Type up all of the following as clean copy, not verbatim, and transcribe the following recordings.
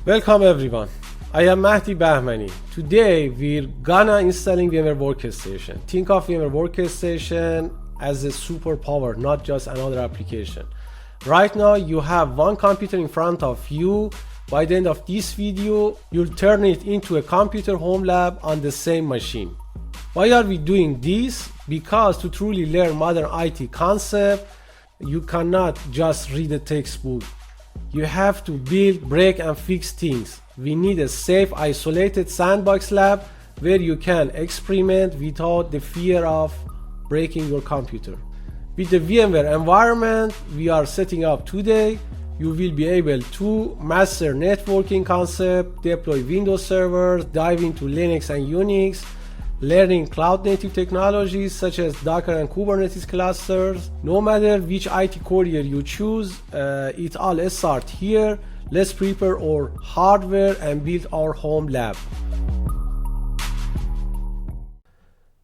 Welcome everyone. I am Mehdi Bahmani. Today we're gonna installing VMware Workstation. Think of VMware Workstation as a superpower, not just another application. Right now you have one computer in front of you. By the end of this video, you'll turn it into a computer home lab on the same machine. Why are we doing this? Because to truly learn modern IT concept, you cannot just read a textbook. You have to build, break and fix things. We need a safe, isolated sandbox lab where you can experiment without the fear of breaking your computer. With the VMware environment we are setting up today, you will be able to master networking concept, deploy Windows servers, dive into Linux and Unix, learning cloud-native technologies such as Docker and Kubernetes clusters. No matter which IT career you choose, it all starts here. Let's prepare our hardware and build our home lab.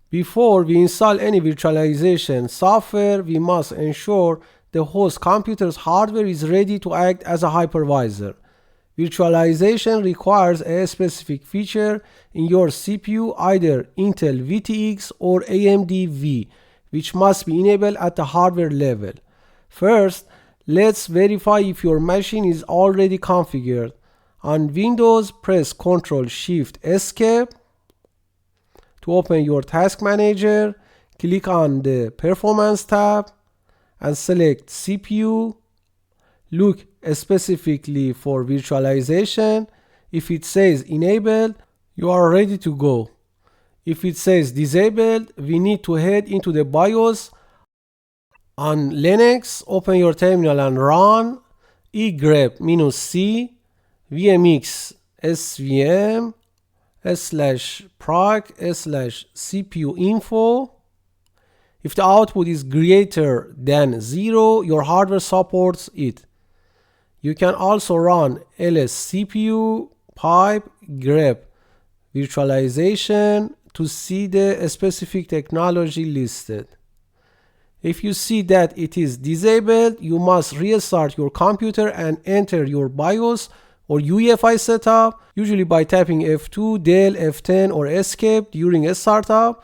Before we install any virtualization software, we must ensure the host computer's hardware is ready to act as a hypervisor. Virtualization requires a specific feature in your CPU, either Intel VTX or AMD-V, which must be enabled at the hardware level. First, let's verify if your machine is already configured. On Windows, press Ctrl-Shift-Escape to open your task manager. Click on the Performance tab and select CPU. Look specifically for virtualization. If it says enabled, you are ready to go. If it says disabled, we need to head into the BIOS. On Linux, open your terminal and run grep-c vmx svm /proc/cpu info. If the output is greater than 0, your hardware supports it. You can also run ls-cpu pipe grep virtualization to see the specific technology listed. If you see that it is disabled, you must restart your computer and enter your BIOS or UEFI setup, usually by tapping F2, Del, F10 or Escape during a startup.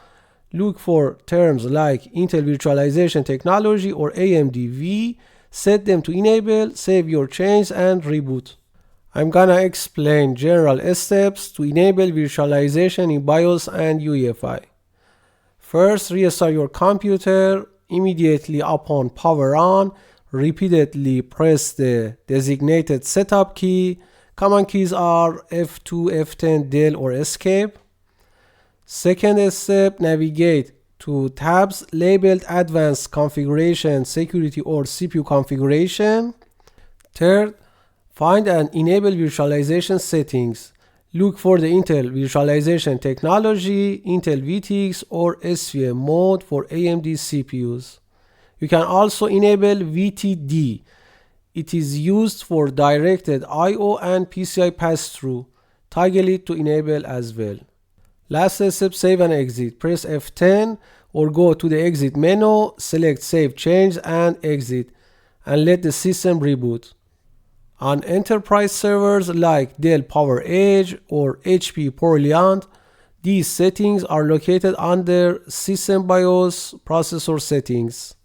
Look for terms like Intel Virtualization Technology or AMD-V. Set them to enable, save your change and reboot. I'm gonna explain general steps to enable virtualization in BIOS and UEFI. First, restart your computer. Immediately upon power on, repeatedly press the designated setup key. Command keys are F2, F10, Del or Escape. Second step, navigate to tabs labeled Advanced Configuration, Security or CPU Configuration. Third, find and enable virtualization settings. Look for the Intel Virtualization Technology, Intel VTX or SVM mode for AMD CPUs. You can also enable VTD. It is used for directed I/O and PCI pass-through. Toggle it to enable as well. Last step, save and exit. Press F10 or go to the exit menu, select save change and exit, and let the system reboot. On enterprise servers like Dell PowerEdge or HP PowerLiant, these settings are located under System BIOS Processor Settings.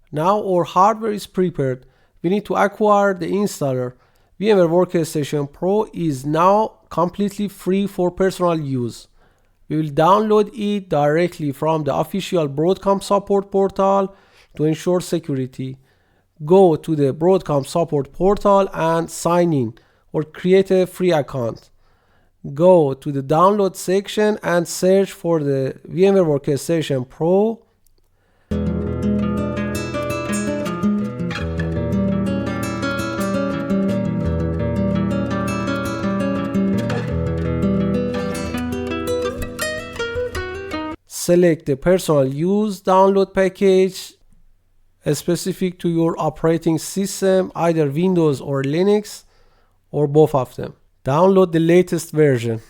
Now our hardware is prepared. We need to acquire the installer. VMware Workstation Pro is now completely free for personal use. We will download it directly from the official Broadcom support portal to ensure security. Go to the Broadcom support portal and sign in or create a free account. Go to the download section and search for the VMware Workstation Pro. Select the personal use download package specific to your operating system, either Windows or Linux or both of them. Download the latest version.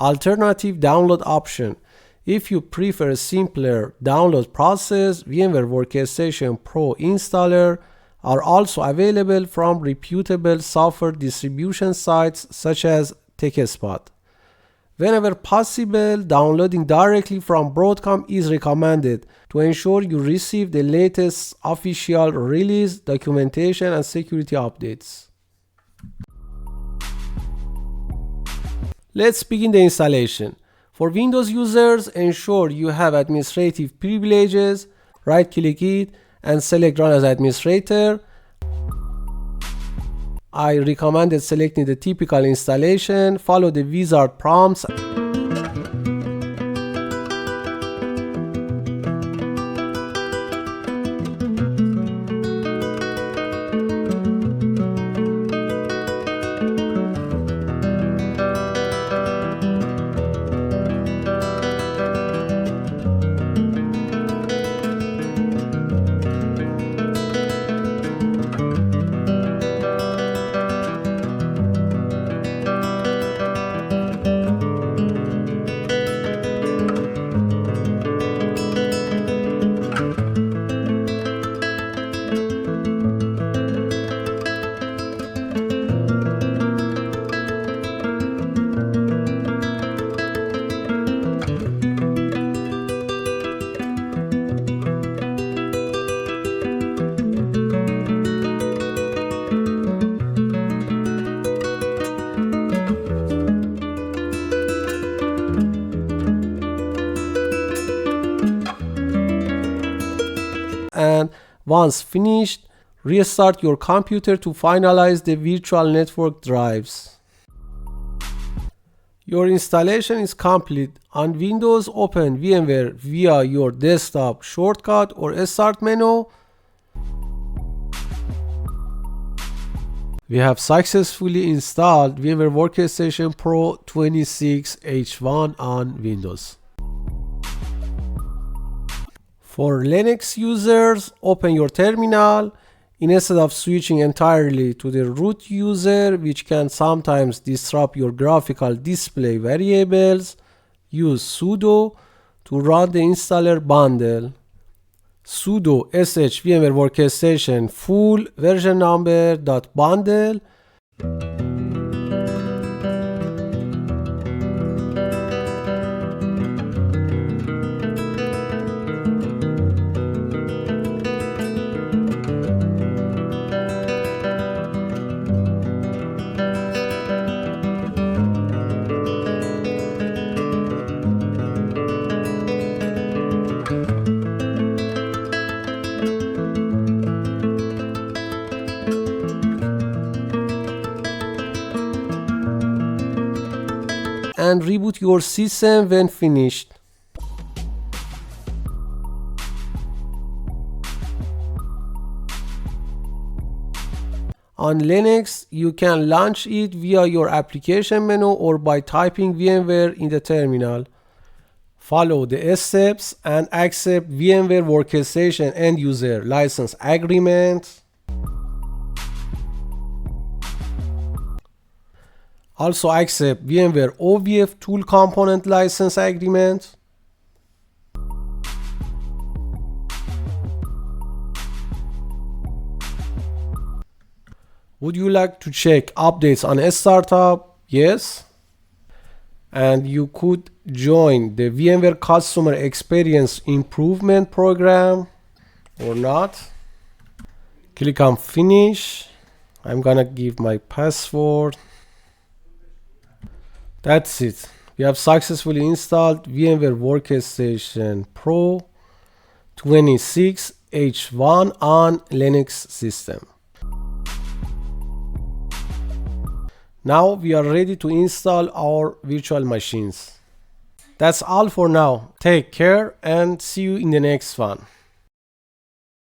Alternative download option. If you prefer a simpler download process, VMware Workstation Pro installer are also available from reputable software distribution sites such as TechSpot. Whenever possible, downloading directly from Broadcom is recommended to ensure you receive the latest official release, documentation, and security updates. Let's begin the installation. For Windows users, ensure you have administrative privileges, right-click it, and select Run as Administrator. I recommended selecting the typical installation, follow the wizard prompts. And once finished, restart your computer to finalize the virtual network drives. Your installation is complete. On Windows, open VMware via your desktop shortcut or Start menu. We have successfully installed VMware Workstation Pro 26H1 on Windows. For Linux users, open your terminal. Instead of switching entirely to the root user, which can sometimes disrupt your graphical display variables, use sudo to run the installer bundle. Sudo sh VMware Workstation full version number .bundle. And reboot your system when finished. On Linux, you can launch it via your application menu or by typing VMware in the terminal. Follow the steps and accept VMware Workstation End User License Agreement. Also accept VMware OVF Tool Component License Agreement. Would you like to check updates on a startup? Yes. And you could join the VMware Customer Experience Improvement Program or not. Click on Finish. I'm gonna give my password. That's it. We have successfully installed VMware Workstation Pro 26H1 on Linux system. Now we are ready to install our virtual machines. That's all for now. Take care and see you in the next one.